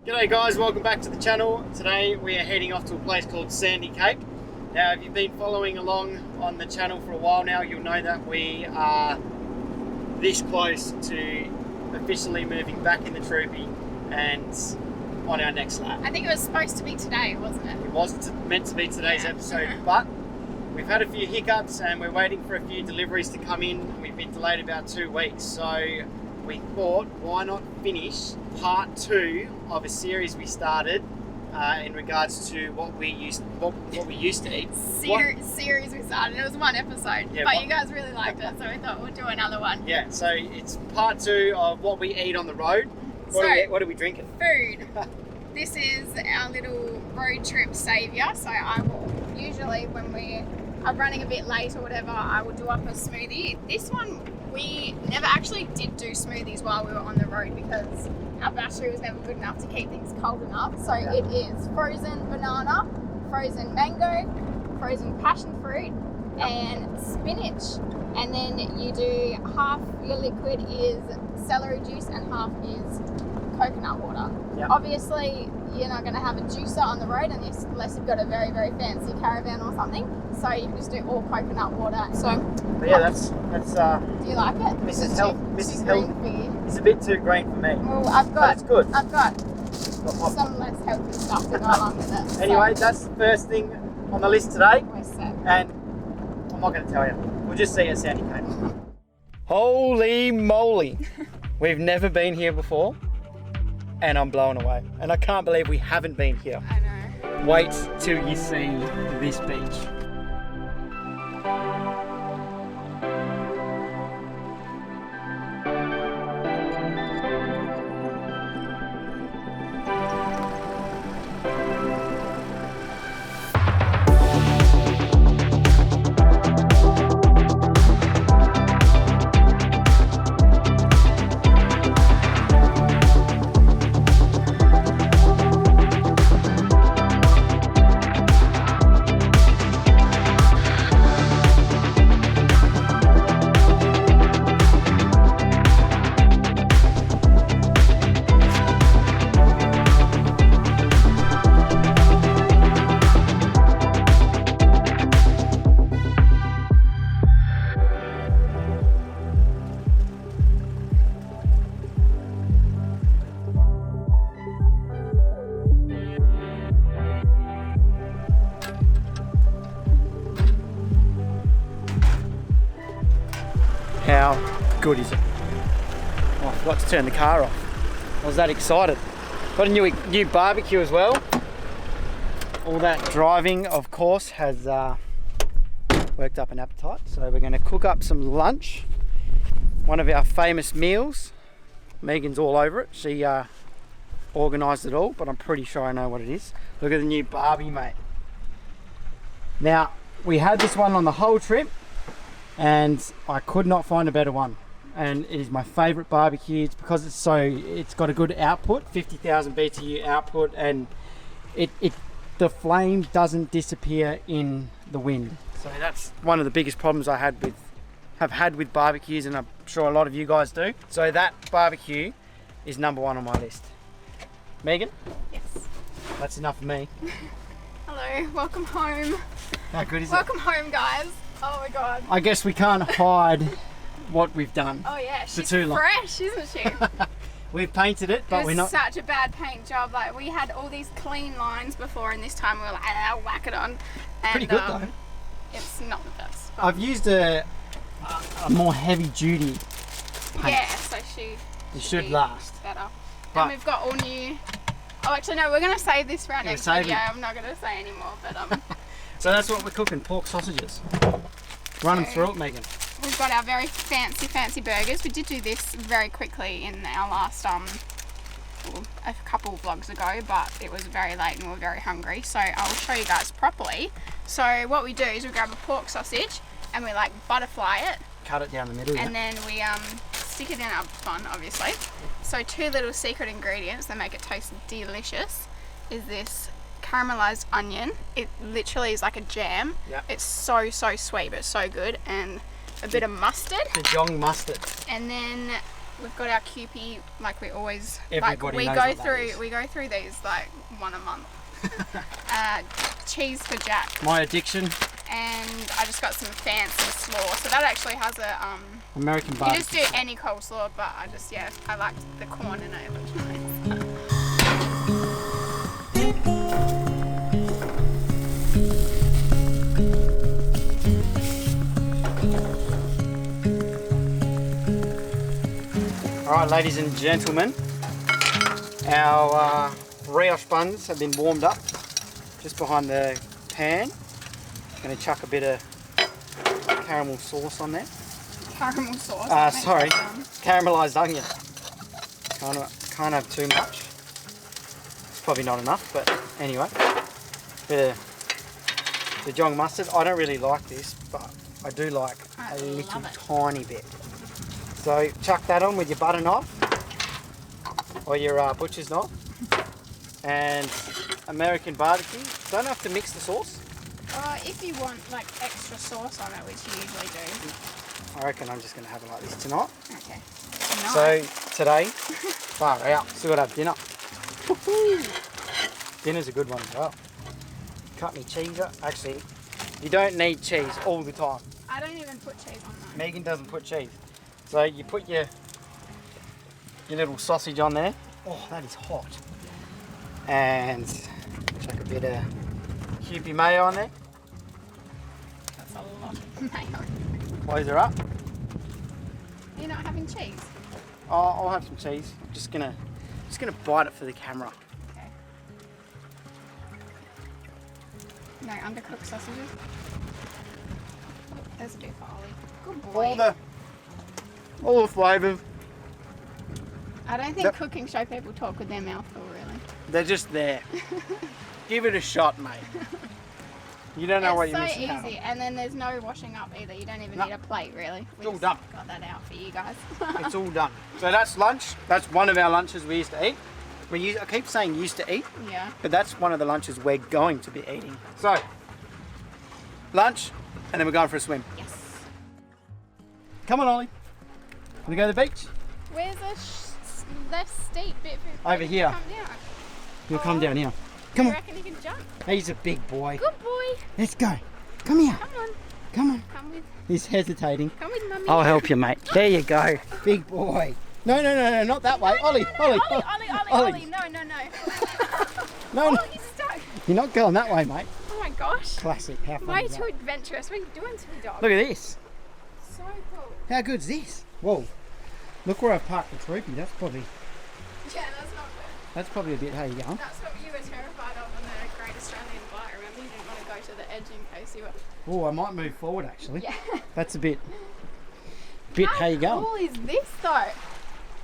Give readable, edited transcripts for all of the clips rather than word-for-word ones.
G'day guys, welcome back to the channel. Today we are heading off to a place called Sandy Cape. Now if you've been following along on the channel for a while now, you'll know that we are this close to officially moving back in the troopy and on our next lap. I think it was supposed to be today, wasn't it? It wasn't meant to be today's episode, but we've had a few hiccups and we're waiting for a few deliveries to come in. We've been delayed about 2 weeks, so we thought, why not finish part 2 of a series we started in regards to what we used to eat. Series we started. It was one episode, yeah, but you guys really liked it, so we thought we'll do another one. Yeah, so it's part 2 of what we eat on the road. What are we drinking? Food. This is our little road trip saviour. So I will usually, when we are running a bit late or whatever, I will do up a smoothie. This one, we never actually did do smoothies while we were on the road because our battery was never good enough to keep things cold enough. So it is frozen banana, frozen mango, frozen passion fruit, and spinach. And then you do half your liquid is celery juice and half is coconut water. Yep. Obviously, you're not going to have a juicer on the road unless you've got a very, very fancy caravan or something. So you can just do all coconut water. So, but yeah, that's. Do you like it? Mrs. Health. It's a bit too green for me. Well, it's good. I've got some less healthy stuff to go along with it. Anyway, that's the first thing on the list today. We're set. And I'm not going to tell you. We'll just see you at Sandy Cape. Holy moly! We've never been here before, and I'm blown away. And I can't believe we haven't been here. I know. Wait till you see this beach. How good is it? Oh, I forgot to turn the car off. I was that excited. Got a new barbecue as well. All that driving, of course, has worked up an appetite. So we're going to cook up some lunch. One of our famous meals. Megan's all over it. She organised it all, but I'm pretty sure I know what it is. Look at the new Barbie, mate. Now, we had this one on the whole trip, and I could not find a better one, and it is my favorite barbecue. It's because it's got a good output, 50,000 BTU output, and the flame doesn't disappear in the wind. So that's one of the biggest problems I have had with barbecues, and I'm sure a lot of you guys do. So that barbecue is number 1 on my list. Megan? Yes. That's enough for me. Hello, welcome home. How good is it? Welcome home, guys. Oh my god. I guess we can't hide what we've done. Oh yeah, she's too long. fresh, isn't she? We've painted it, but we're not. Such a bad paint job. Like, we had all these clean lines before, and this time we were like, I'll whack it on. And, pretty good though. It's not the best. I've used a more heavy duty paint. Yeah, so it should last. Better. But and we've got all new. Oh, actually no, we're gonna save this for our next video. It. I'm not gonna say anymore, but So that's what we're cooking, pork sausages. Run them through it, Megan. We've got our very fancy burgers. We did do this very quickly in our last a couple of vlogs ago, but it was very late and we were very hungry, so I will show you guys properly. So what we do is we grab a pork sausage and we like butterfly it, cut it down the middle, and then we stick it in our bun, obviously. So 2 little secret ingredients that make it taste delicious is this caramelized onion. It literally is like a jam. Yep. It's so sweet, but so good. And a bit of mustard. Dijon mustard. And then we've got our Kewpie, like we always Everybody we knows go what that through is. we go through these like one a month. Cheese for Jack, My addiction, and I just got some fancy slaw. So that actually has a American you barbecue. just do any coleslaw, but I liked the corn in it. It looked nice. Alright, ladies and gentlemen, our brioche buns have been warmed up just behind the pan. Going to chuck a bit of caramel sauce on there. Caramel sauce. Sorry, caramelised onion. Can't have too much. It's probably not enough, but anyway. Bit of Dijon mustard. I don't really like this, but I do like I a little love it. tiny bit. So chuck that on with your butter knife or your butcher's knife, and American barbecue. Don't have to mix the sauce. If you want like extra sauce on it, which you usually do. I reckon I'm just going to have it like this tonight. Okay. So Nice. today, far out, still got to have dinner. Dinner's a good one as well. Cut me cheese up. Actually, you don't need cheese all the time. I don't even put cheese on mine. Megan doesn't put cheese. So you put your little sausage on there. Oh, that is hot. And chuck a bit of Kewpie mayo on there. That's a lot of mayo. Close her up. You're not having cheese? I'll have some cheese. I'm just gonna bite it for the camera. Okay. No undercooked sausages? Oh, there's a bit for Ollie. Good boy. All the flavours. I don't think Yep. cooking show people talk with their mouth full, really. They're just there. Give it a shot, mate. You don't know what you're missing It's so out easy, on. and then there's no washing up either. You don't even No. need a plate, really. We all just done. got that out for you guys. It's all done. So that's lunch. That's one of our lunches we used to eat. I keep saying used to eat, Yeah. but that's one of the lunches we're going to be eating. So, lunch, and then we're going for a swim. Yes. Come on, Ollie. Want to go to the beach? Where's the steep bit? Over here. Come down. You'll come down here. Come You on. reckon you can jump? He's a big boy. Good boy. Let's go. Come here. Come on. Come on. He's hesitating. Come with mummy. I'll help you, mate. There you go. Big boy. No, not that way. Ollie. Ollie. Ollie. No. No, Oh, he's stuck. you're not going that way, mate. Oh my gosh. Classic. How fun Way is that? too adventurous. What are you doing to me, dog? Look at this. So cool. How good's this? Whoa. Look where I've parked the troopy. That's probably Yeah, that's not good. a bit how you going. That's what you were terrified of on the Great Australian Bike. Remember, you didn't want to go to the edge in case you were. Oh, I might move forward actually. Yeah. That's a bit how you going. How cool is this though?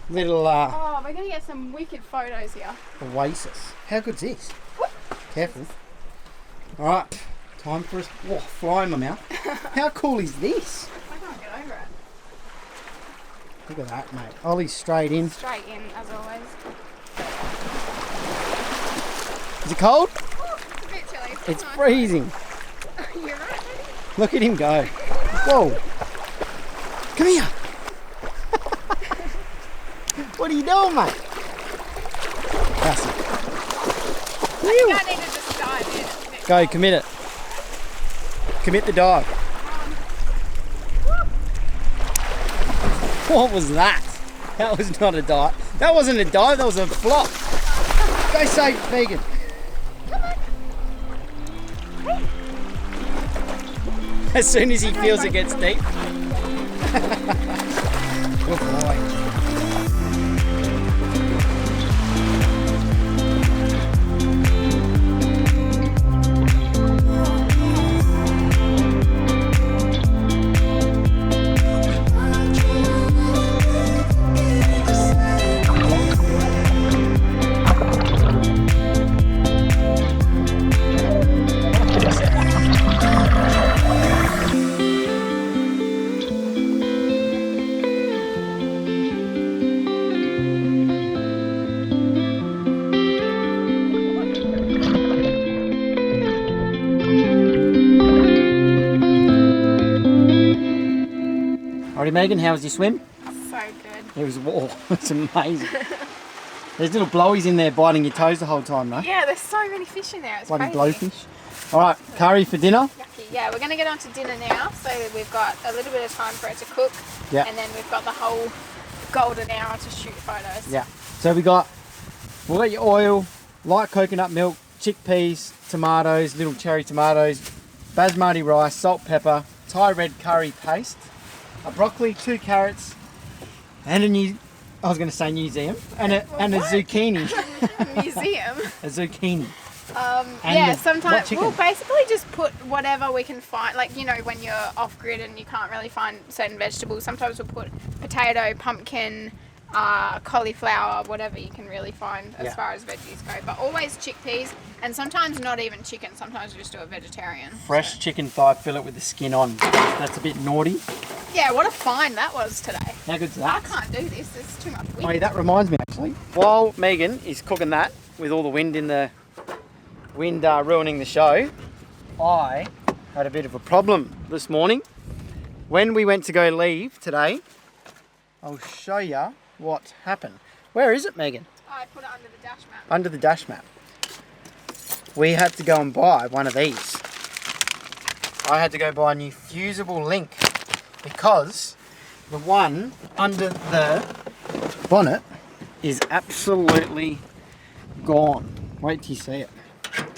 Little Oh, we're gonna get some wicked photos here. oasis. How good's this? Careful. Alright, time for us. Oh, fly in my mouth. How cool is this? I can't get over it. Look at that, mate. Ollie's straight in. Straight in, as always. Is it cold? Oh, it's a bit chilly. It's nice. freezing. You're right, baby. Look at him go. Whoa. Come here. What are you doing, mate? Classic. I think I need to just dive in. It's a bit Go, cold. commit it. Commit the dive. What was that? That was not a dive. That wasn't a dive, that was a flop. Go safe, Megan. As soon as he feels it gets deep. Good boy. Alrighty, Megan, how was your swim? So good. It was war. It's amazing. There's little blowies in there biting your toes the whole time, though. Yeah, there's so many fish in there. It's Bloody crazy. blowfish. All right, curry for dinner. Yucky. Yeah, we're going to get on to dinner now. So we've got a little bit of time for it to cook. Yeah. And then we've got the whole golden hour to shoot photos. Yeah. So we've got your oil, light coconut milk, chickpeas, tomatoes, little cherry tomatoes, basmati rice, salt, pepper, Thai red curry paste, a broccoli, 2 carrots, and I was going to say museum, and a zucchini. Museum. A zucchini. Yeah, sometimes we'll basically just put whatever we can find. Like, you know, when you're off grid and you can't really find certain vegetables, sometimes we'll put potato, pumpkin, cauliflower, whatever you can really find as far as veggies go. But always chickpeas, and sometimes not even chicken. Sometimes we just do a vegetarian. Fresh chicken thigh fillet with the skin on. That's a bit naughty. Yeah, what a find that was today. How good's I that? can't do this. There's too much wind. Oh, yeah, that reminds me actually. While Megan is cooking that with all the wind ruining the show, I had a bit of a problem this morning. When we went to go leave today, I'll show you what happened. Where is it, Megan? I put it under the dash mat. Under the dash mat. We had to go and buy one of these. I had to go buy a new fusible link because the one under the bonnet is absolutely gone. Wait till you see it.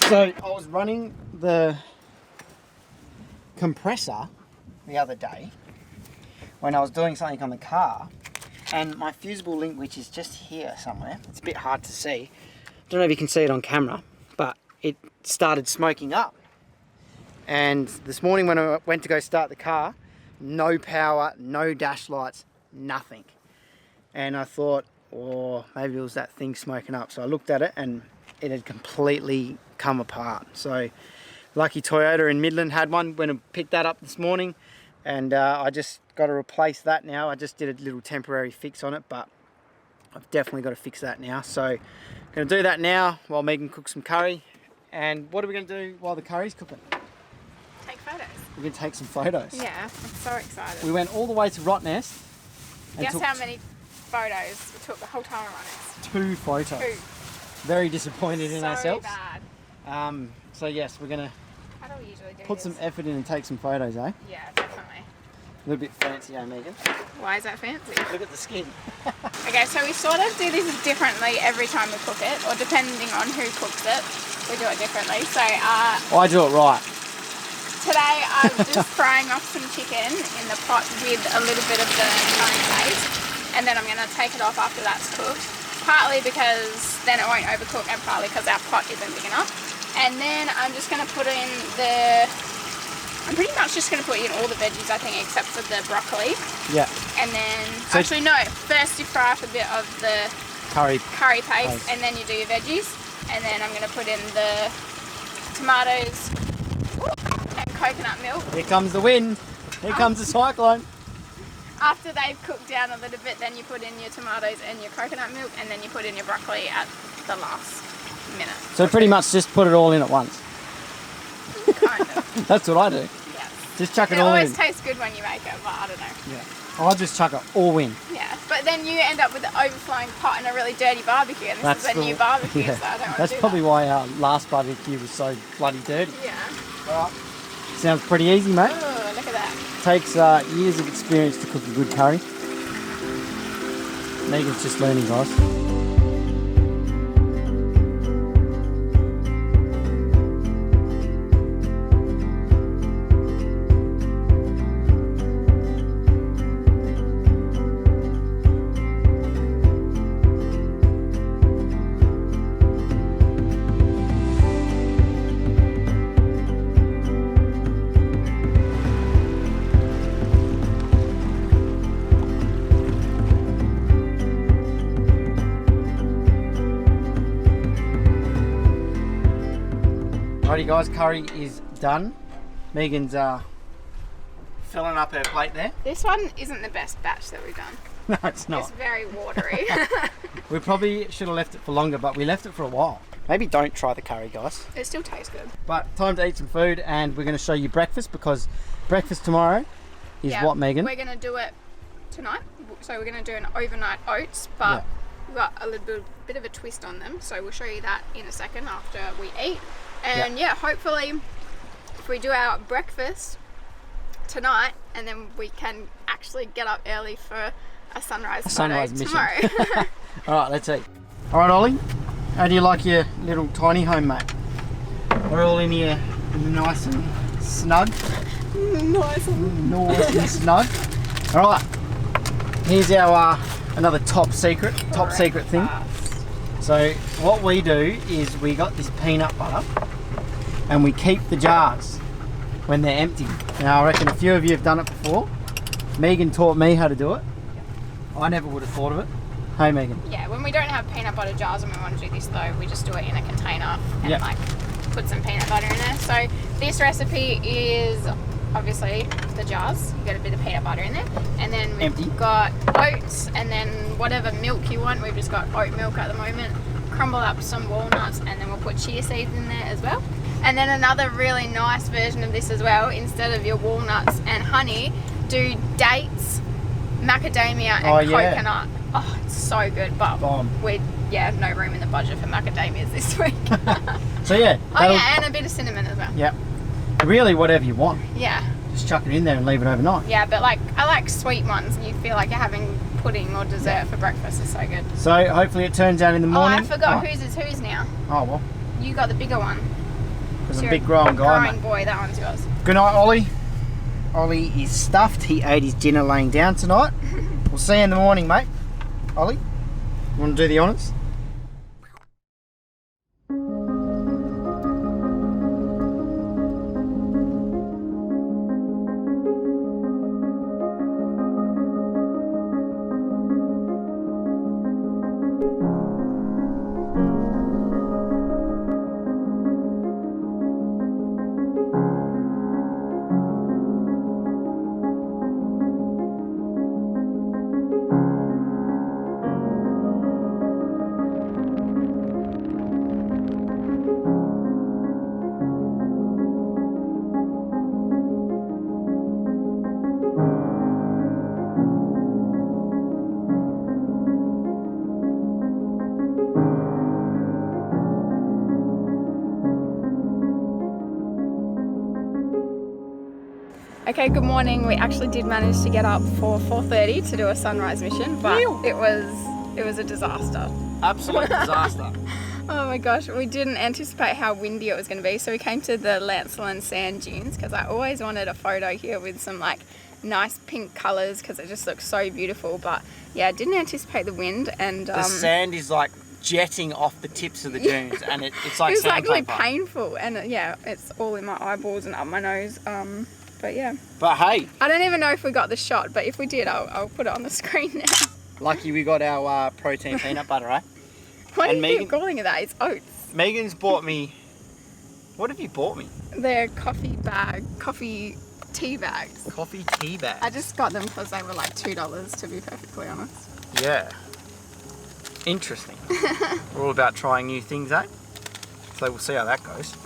So I was running the compressor the other day when I was doing something on the car, and my fusible link, which is just here somewhere, it's a bit hard to see, don't know if you can see it on camera, but it started smoking up. And this morning when I went to go start the car, no power, no dash lights, nothing. And I thought, oh, maybe it was that thing smoking up. So I looked at it and it had completely come apart. So lucky Toyota in Midland had one when I picked that up this morning, and I just got to replace that now. I just did a little temporary fix on it, but I've definitely got to fix that now. So I'm going to do that now while Megan cooks some curry. And what are we going to do while the curry's cooking? Take photos. We're going to take some photos. Yeah, I'm so excited. We went all the way to Rottnest. Guess how many photos we took the whole time around it? 2 photos. 2. Very disappointed in ourselves. Bad. So yes, we're going to How do we usually do put some effort in and take some photos, eh? Yeah, definitely. A little bit fancy, eh, Megan? Why is that fancy? Look at the skin. Okay, so we sort of do this differently every time we cook it, or depending on who cooks it, we do it differently. So I do it right. today I'm just frying off some chicken in the pot with a little bit of the curry paste, and then I'm going to take it off after that's cooked. Partly because then it won't overcook, and partly because our pot isn't big enough. And then I'm just going to put in I'm pretty much just going to put in all the veggies, I think, except for the broccoli. Yeah. And then, actually no, first you fry off a bit of the curry paste, and then you do your veggies. And then I'm going to put in the tomatoes and coconut milk. Here comes the wind. Here comes the cyclone. After they've cooked down a little bit, then you put in your tomatoes and your coconut milk, and then you put in your broccoli at the last minute. So pretty much just put it all in at once. Kind of. That's what I do. Yeah. Just chuck it all in. It always tastes good when you make it, but I don't know. Yeah. I'll just chuck it all in. Yeah, but then you end up with the overflowing pot and a really dirty barbecue, and this is a new barbecue, so I don't want to do that. That's probably why our last barbecue was so bloody dirty. Yeah. Well, sounds pretty easy, mate. Oh, look at that. Takes years of experience to cook a good curry. Megan's just learning, guys. Alrighty guys, curry is done. Megan's filling up her plate there. This one isn't the best batch that we've done. No, it's not. It's very watery. We probably should have left it for longer, but we left it for a while. Maybe don't try the curry, guys. It still tastes good. But time to eat some food, and we're going to show you breakfast, because breakfast tomorrow is what, Megan? We're going to do it tonight. So we're going to do an overnight oats, but we've got a little bit of a twist on them. So we'll show you that in a second after we eat. And yeah, hopefully if we do our breakfast tonight, and then we can actually get up early for a sunrise photo tomorrow. All right, let's eat. All right, Ollie, how do you like your little tiny home, mate? We're all in here nice and snug. Nice and snug. All right, here's our another top secret thing. So what we do is we got this peanut butter and we keep the jars when they're empty. Now I reckon a few of you have done it before. Megan taught me how to do it. I never would have thought of it. Hey Megan. Yeah, when we don't have peanut butter jars and we want to do this though, we just do it in a container and like put some peanut butter in there. So this recipe is obviously the jars. You get a bit of peanut butter in there, and then we've got oats, and then whatever milk you want. We've just got oat milk at the moment. Crumble up some walnuts, and then we'll put chia seeds in there as well. And then another really nice version of this as well, instead of your walnuts and honey, do dates, macadamia and coconut. Oh, it's so good, but we no room in the budget for macadamias this week. So yeah. Oh yeah, and a bit of cinnamon as well. Yeah. Really whatever you want. Yeah. Just chuck it in there and leave it overnight. Yeah, but like I like sweet ones, and you feel like you're having pudding or dessert for breakfast. It's so good. So hopefully it turns out in the morning. Oh, I forgot whose is whose now. Oh well. You got the bigger one. Because I'm a big growing guy, growing boy, that one's yours. Good night, Ollie. Ollie is stuffed. He ate his dinner laying down tonight. We'll see you in the morning, mate. Ollie, you want to do the honours? Okay, good morning. We actually did manage to get up for 4:30 to do a sunrise mission, but it was a disaster. Absolute disaster. Oh my gosh, we didn't anticipate how windy it was going to be, so we came to the Lancelin sand dunes because I always wanted a photo here with some like nice pink colours because it just looks so beautiful. But yeah, didn't anticipate the wind, and the sand is like jetting off the tips of the dunes, and it's like it's actually painful, and yeah, it's all in my eyeballs and up my nose. But yeah. But hey, I don't even know if we got the shot, but if we did, I'll put it on the screen now. Lucky we got our protein peanut butter, eh? Why do you keep calling it that? It's oats. Megan's bought me. What have you bought me? They're coffee tea bags. Coffee tea bags. I just got them because they were like $2, to be perfectly honest. Yeah. Interesting. We're all about trying new things, eh? So we'll see how that goes.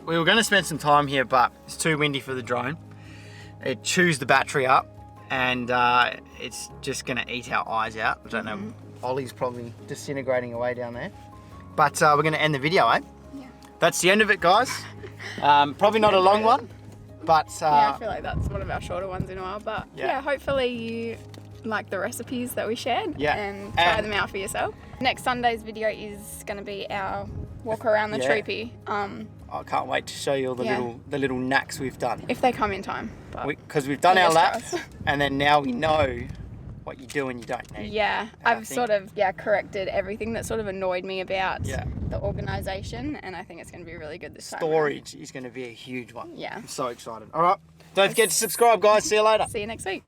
We were going to spend some time here, but it's too windy for the drone. It chews the battery up, and it's just going to eat our eyes out. I don't know. Ollie's probably disintegrating away down there. But we're going to end the video, eh? Yeah. That's the end of it, guys. Probably not a long one, but... yeah, I feel like that's one of our shorter ones in a while. But yeah, hopefully you like the recipes that we shared and try them out for yourself. Next Sunday's video is going to be our walk around the Troopy. I can't wait to show you all the little knacks we've done. If they come in time. Because we've done our lap, and then now we know what you do and you don't need. Yeah, I've sort of corrected everything that sort of annoyed me about the organisation, and I think it's going to be really good this time. Storage is going to be a huge one. Yeah. I'm so excited. All right, don't forget to subscribe, guys. See you later. See you next week.